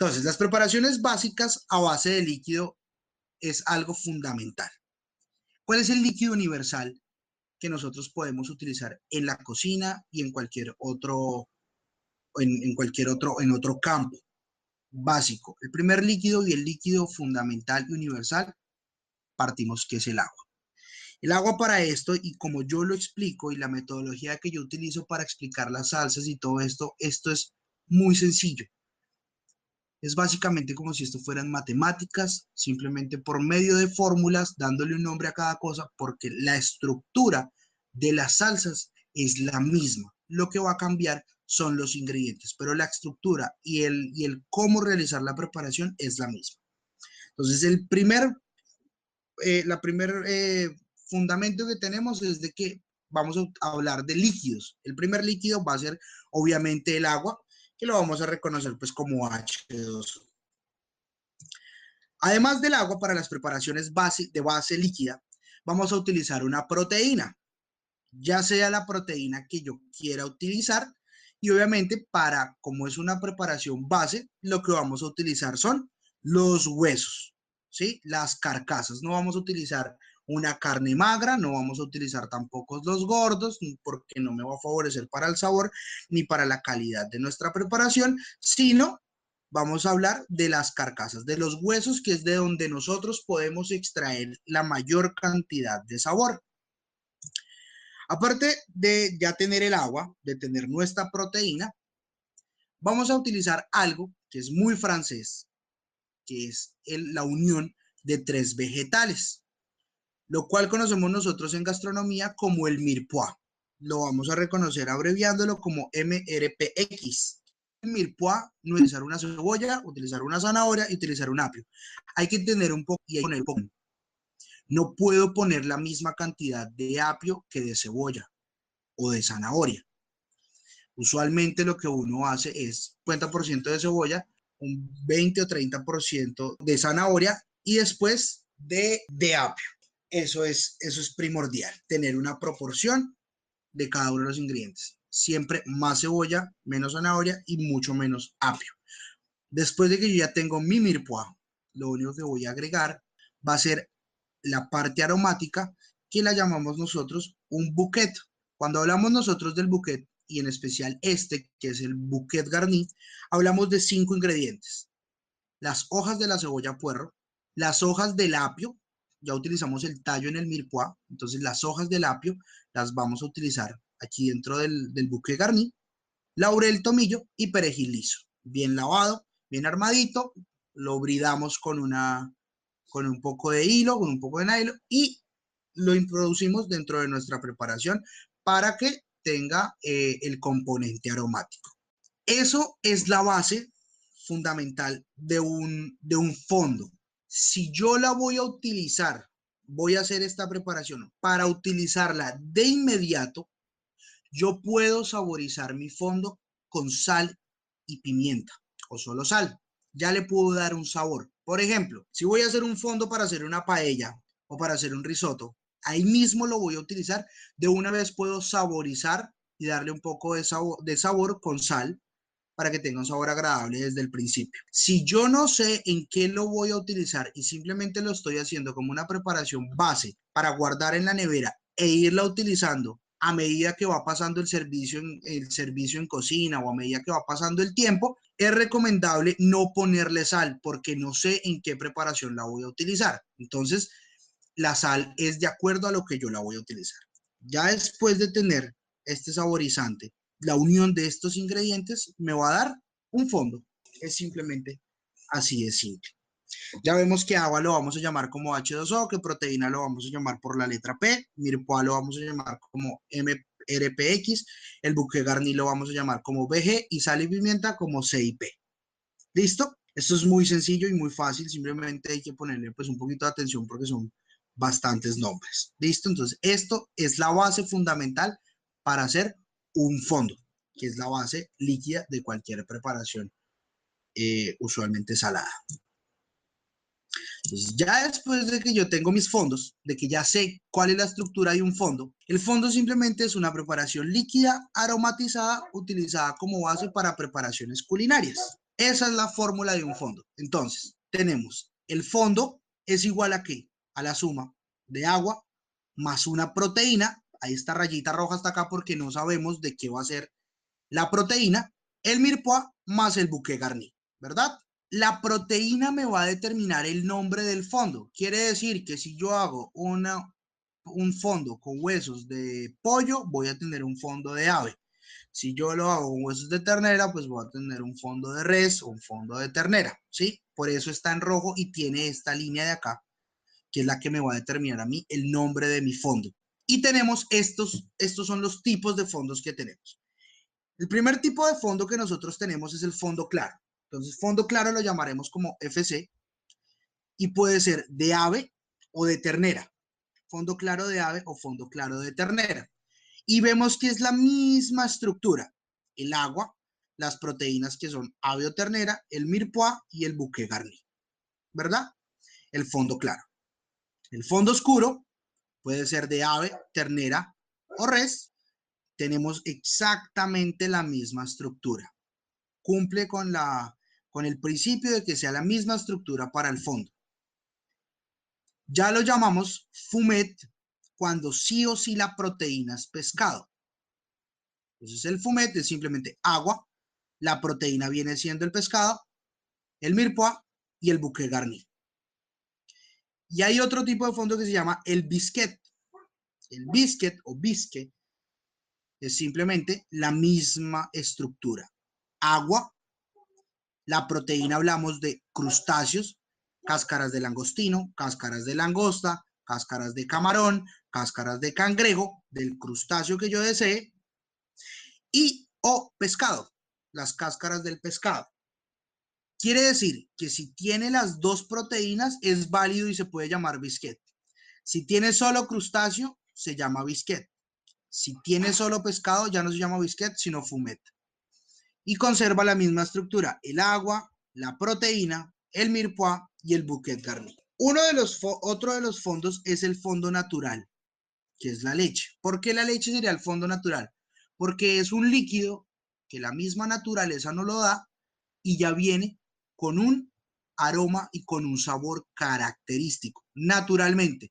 Entonces, las preparaciones básicas a base de líquido es algo fundamental. ¿Cuál es el líquido universal que nosotros podemos utilizar en la cocina y en cualquier otro, en otro campo básico? El primer líquido y el líquido fundamental y universal partimos que es el agua. El agua para esto, y como yo lo explico y la metodología que yo utilizo para explicar las salsas y todo esto es muy sencillo. Es básicamente como si esto fueran matemáticas, simplemente por medio de fórmulas, dándole un nombre a cada cosa, porque la estructura de las salsas es la misma. Lo que va a cambiar son los ingredientes, pero la estructura y el cómo realizar la preparación es la misma. Entonces, la primer fundamento que tenemos es de que vamos a hablar de líquidos. El primer líquido va a ser obviamente el agua, que lo vamos a reconocer pues como H2O. Además del agua, para las preparaciones de base líquida, vamos a utilizar una proteína, ya sea la proteína que yo quiera utilizar, y obviamente como es una preparación base, lo que vamos a utilizar son los huesos, ¿sí? Las carcasas. No vamos a utilizar una carne magra, no vamos a utilizar tampoco los gordos, porque no me va a favorecer para el sabor ni para la calidad de nuestra preparación, sino vamos a hablar de las carcasas, de los huesos, que es de donde nosotros podemos extraer la mayor cantidad de sabor. Aparte de ya tener el agua, de tener nuestra proteína, vamos a utilizar algo que es muy francés, que es la unión de tres vegetales, lo cual conocemos nosotros en gastronomía como el mirepoix. Lo vamos a reconocer abreviándolo como MRPX. El mirepoix no es utilizar una cebolla, utilizar una zanahoria y utilizar un apio. Hay que tener un poco y hay que poner un poco. No puedo poner la misma cantidad de apio que de cebolla o de zanahoria. Usualmente lo que uno hace es 50% de cebolla, un 20 o 30% de zanahoria y después de apio. Eso es primordial, tener una proporción de cada uno de los ingredientes. Siempre más cebolla, menos zanahoria y mucho menos apio. Después de que yo ya tengo mi mirepoix, lo único que voy a agregar va a ser la parte aromática, que la llamamos nosotros un bouquet. Cuando hablamos nosotros del bouquet, y en especial este, que es el bouquet garni, hablamos de 5 ingredientes. Las hojas de la cebolla puerro, las hojas del apio, ya utilizamos el tallo en el mirepoix, entonces las hojas del apio las vamos a utilizar aquí dentro del bouquet garni, laurel, tomillo y perejil liso. Bien lavado, bien armadito, lo bridamos con un poco de hilo, con un poco de nylon y lo introducimos dentro de nuestra preparación para que tenga el componente aromático. Eso es la base fundamental de un fondo. Si yo la voy a utilizar, voy a hacer esta preparación para utilizarla de inmediato, yo puedo saborizar mi fondo con sal y pimienta o solo sal. Ya le puedo dar un sabor. Por ejemplo, si voy a hacer un fondo para hacer una paella o para hacer un risotto, ahí mismo lo voy a utilizar. De una vez puedo saborizar y darle un poco de sabor con sal para que tenga un sabor agradable desde el principio. Si yo no sé en qué lo voy a utilizar y simplemente lo estoy haciendo como una preparación base para guardar en la nevera e irla utilizando a medida que va pasando el servicio en cocina o a medida que va pasando el tiempo, es recomendable no ponerle sal porque no sé en qué preparación la voy a utilizar. Entonces, la sal es de acuerdo a lo que yo la voy a utilizar. Ya después de tener este saborizante, la unión de estos ingredientes me va a dar un fondo. Es simplemente así de simple. Ya vemos que agua lo vamos a llamar como H2O, que proteína lo vamos a llamar por la letra P, mirepoix lo vamos a llamar como MRPX, el bouquet garni lo vamos a llamar como BG y sal y pimienta como C y P. ¿Listo? Esto es muy sencillo y muy fácil, simplemente hay que ponerle pues un poquito de atención porque son bastantes nombres. ¿Listo? Entonces, esto es la base fundamental para hacer un fondo, que es la base líquida de cualquier preparación usualmente salada. Entonces, ya después de que yo tengo mis fondos, de que ya sé cuál es la estructura de un fondo, el fondo simplemente es una preparación líquida aromatizada utilizada como base para preparaciones culinarias. Esa es la fórmula de un fondo. Entonces, tenemos el fondo es igual a ¿qué? A la suma de agua más una proteína. Ahí esta rayita roja está acá porque no sabemos de qué va a ser la proteína. El mirepoix más el bouquet garni, ¿verdad? La proteína me va a determinar el nombre del fondo. Quiere decir que si yo hago un fondo con huesos de pollo, voy a tener un fondo de ave. Si yo lo hago con huesos de ternera, pues voy a tener un fondo de res o un fondo de ternera, ¿sí? Por eso está en rojo y tiene esta línea de acá, que es la que me va a determinar a mí el nombre de mi fondo. Y tenemos estos son los tipos de fondos que tenemos. El primer tipo de fondo que nosotros tenemos es el fondo claro. Entonces, fondo claro lo llamaremos como FC y puede ser de ave o de ternera. Fondo claro de ave o fondo claro de ternera. Y vemos que es la misma estructura. El agua, las proteínas que son ave o ternera, el mirepoix y el bouquet garni, ¿verdad? El fondo claro. El fondo oscuro puede ser de ave, ternera o res. Tenemos exactamente la misma estructura. Cumple con el principio de que sea la misma estructura para el fondo. Ya lo llamamos fumet cuando sí o sí la proteína es pescado. Entonces el fumet es simplemente agua, la proteína viene siendo el pescado, el mirepoix y el bouquet garni. Y hay otro tipo de fondo que se llama el biscuit. El biscuit o bisque es simplemente la misma estructura. Agua, la proteína hablamos de crustáceos, cáscaras de langostino, cáscaras de langosta, cáscaras de camarón, cáscaras de cangrejo, del crustáceo que yo desee, y o pescado, las cáscaras del pescado. Quiere decir que si tiene las dos proteínas es válido y se puede llamar biscuit. Si tiene solo crustáceo, se llama biscuit. Si tiene solo pescado, ya no se llama biscuit, sino fumet. Y conserva la misma estructura, el agua, la proteína, el mirepoix y el bouquet garni. Otro de los fondos es el fondo natural, que es la leche. ¿Por qué la leche sería el fondo natural? Porque es un líquido que la misma naturaleza no lo da y ya viene con un aroma y con un sabor característico, naturalmente.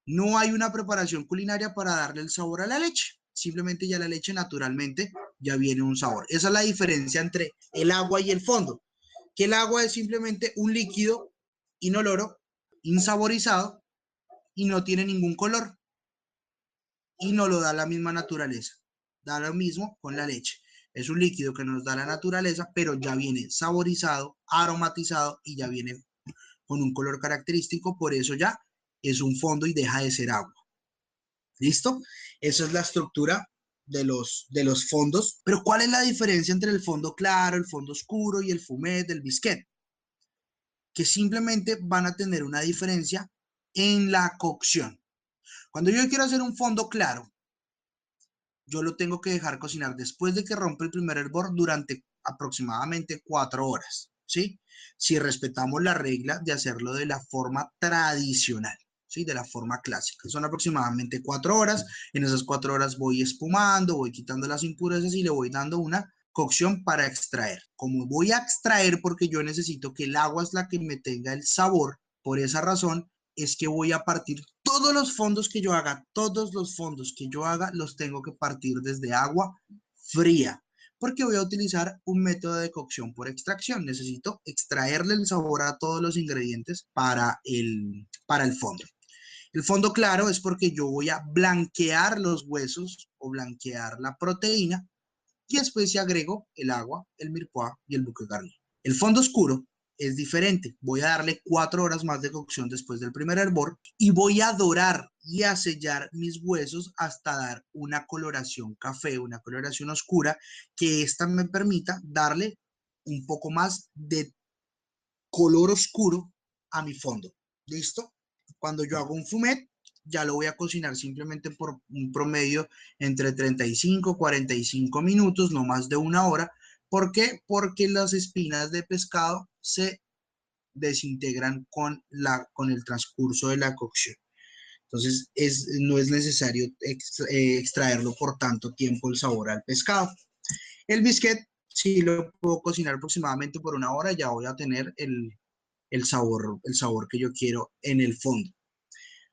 No hay una preparación culinaria para darle el sabor a la leche. Simplemente ya la leche naturalmente ya viene un sabor. Esa es la diferencia entre el agua y el fondo. Que el agua es simplemente un líquido inoloro, insaborizado y no tiene ningún color. Y no lo da la misma naturaleza. Da lo mismo con la leche. Es un líquido que nos da la naturaleza, pero ya viene saborizado, aromatizado y ya viene con un color característico. Por eso ya es un fondo y deja de ser agua. ¿Listo? Esa es la estructura de los fondos. Pero ¿cuál es la diferencia entre el fondo claro, el fondo oscuro y el fumet, el biscuit? Que simplemente van a tener una diferencia en la cocción. Cuando yo quiero hacer un fondo claro, yo lo tengo que dejar cocinar después de que rompe el primer hervor durante aproximadamente 4 horas, ¿sí? Si respetamos la regla de hacerlo de la forma tradicional. ¿Sí? De la forma clásica. Son aproximadamente 4 horas. En esas 4 horas voy espumando, voy quitando las impurezas y le voy dando una cocción para extraer. Como voy a extraer porque yo necesito que el agua es la que me tenga el sabor, por esa razón es que voy a partir todos los fondos que yo haga, todos los fondos que yo haga, los tengo que partir desde agua fría, porque voy a utilizar un método de cocción por extracción. Necesito extraerle el sabor a todos los ingredientes para el fondo. El fondo claro es porque yo voy a blanquear los huesos o blanquear la proteína y después se agrego el agua, el mirepoix y el bouquet garni. El fondo oscuro es diferente. Voy a darle 4 horas más de cocción después del primer hervor y voy a dorar y a sellar mis huesos hasta dar una coloración café, una coloración oscura, que esta me permita darle un poco más de color oscuro a mi fondo. ¿Listo? Cuando yo hago un fumet, ya lo voy a cocinar simplemente por un promedio entre 35 y 45 minutos, no más de 1 hora. ¿Por qué? Porque las espinas de pescado se desintegran con el transcurso de la cocción. Entonces, no es necesario extraerlo por tanto tiempo el sabor al pescado. El biscuit Si lo puedo cocinar aproximadamente por 1 hora, ya voy a tener el sabor que yo quiero en el fondo.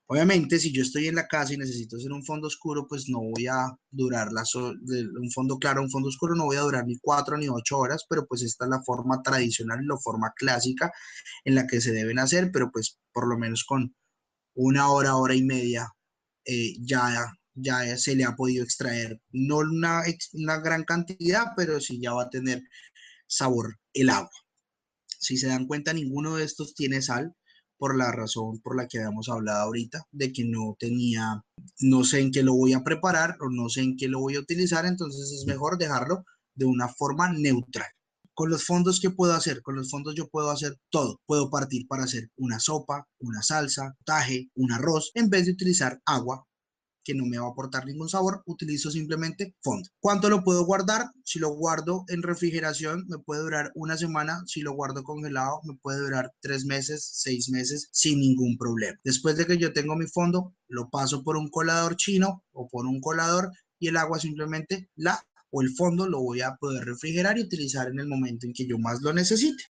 Obviamente, si yo estoy en la casa y necesito hacer un fondo oscuro, pues no voy a durar de un fondo claro a un fondo oscuro, no voy a durar ni 4 ni 8 horas, pero pues esta es la forma tradicional, la forma clásica en la que se deben hacer, pero pues por lo menos con 1 hora, hora y media, ya se le ha podido extraer, no una gran cantidad, pero sí ya va a tener sabor el agua. Si se dan cuenta, ninguno de estos tiene sal por la razón por la que habíamos hablado ahorita, de que no tenía, no sé en qué lo voy a preparar o no sé en qué lo voy a utilizar, entonces es mejor dejarlo de una forma neutral. Con los fondos, ¿qué puedo hacer? Con los fondos yo puedo hacer todo. Puedo partir para hacer una sopa, una salsa, taje, un arroz, en vez de utilizar agua que no me va a aportar ningún sabor, utilizo simplemente fondo. ¿Cuánto lo puedo guardar? Si lo guardo en refrigeración, me puede durar 1 semana. Si lo guardo congelado, me puede durar 3 meses, 6 meses, sin ningún problema. Después de que yo tengo mi fondo, lo paso por un colador chino o por un colador y el agua simplemente o el fondo lo voy a poder refrigerar y utilizar en el momento en que yo más lo necesite.